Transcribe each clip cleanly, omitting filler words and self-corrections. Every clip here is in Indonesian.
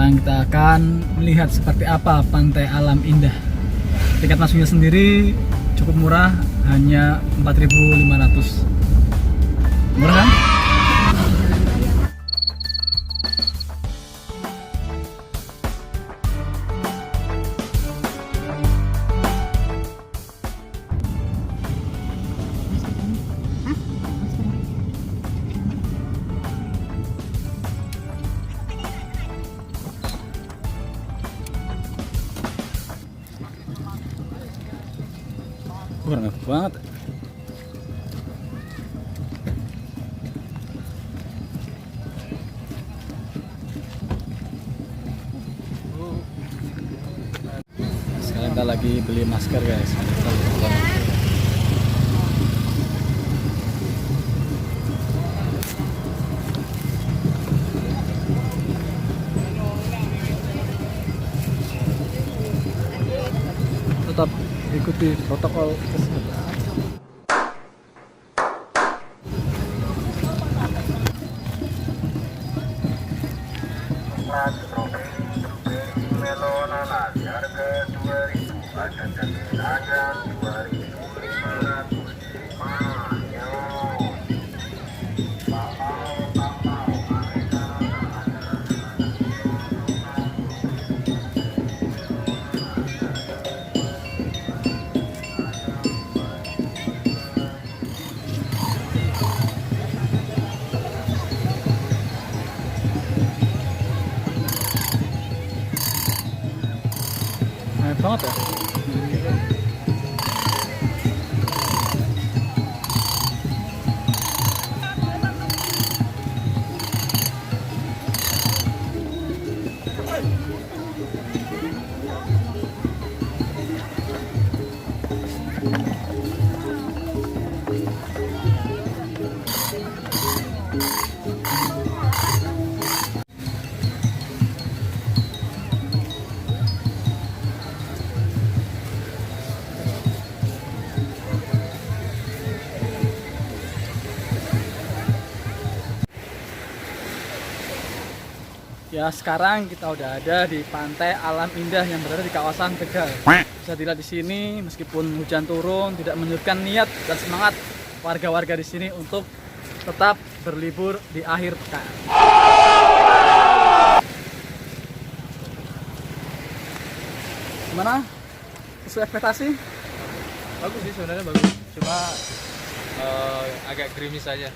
Sekarang kita akan melihat seperti apa pantai alam indah. Tiket masuknya sendiri cukup murah, hanya 4.500. Murah kan? Enak banget. Sekarang kita lagi beli masker guys. Tetap ikuti protokol kesehatan. Melon anak harga 2.000, ada daging ayam 2.500. Enak banget ya. Ya, sekarang kita udah ada di pantai alam indah yang berada di kawasan Tegal. Bisa dilihat di sini, meskipun hujan turun, tidak menyurutkan niat dan semangat warga-warga di sini untuk tetap berlibur di akhir pekan. Gimana? Sesuai ekspektasi? Bagus sih sebenarnya, bagus. Cuma agak gerimis aja.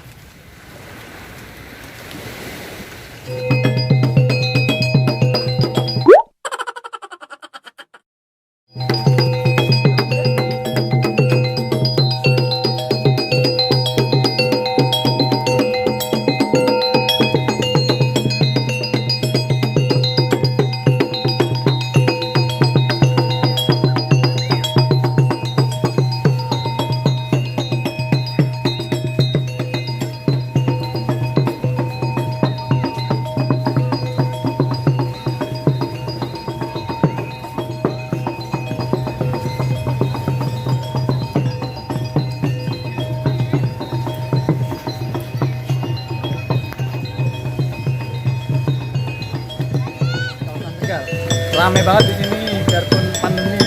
Rame banget di sini biarpun pandemi.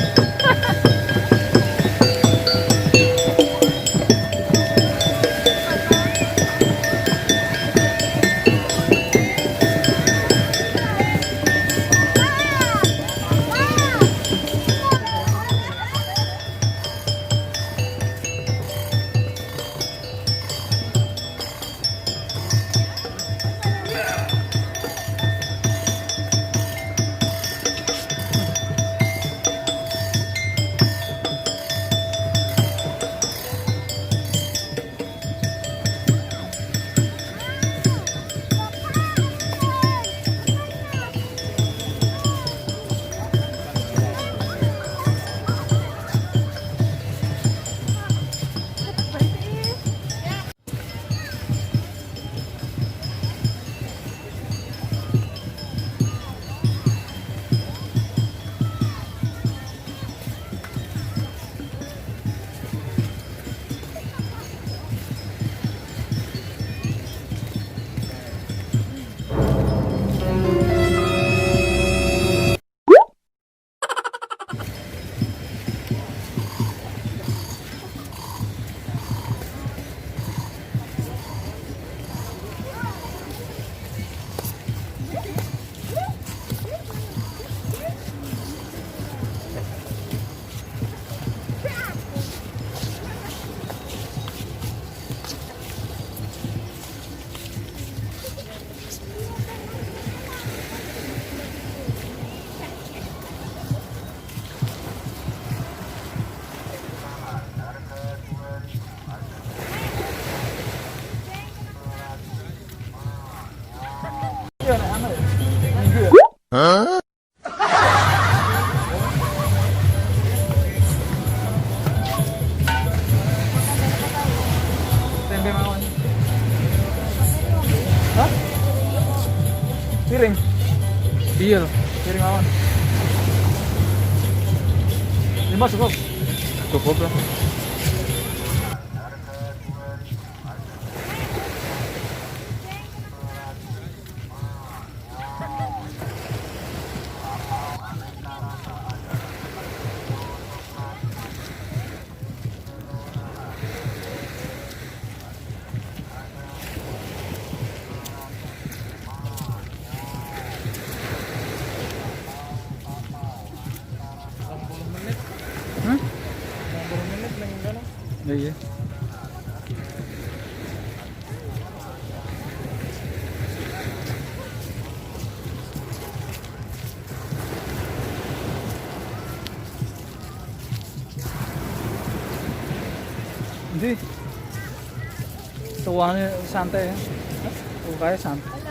Piring. Iya loh. Piring lawan. 5 cukup. Cukup lah. Hmm? 60 menit neng kono. Ya iya. Jadi tuannya santai ya. Tukangnya santai.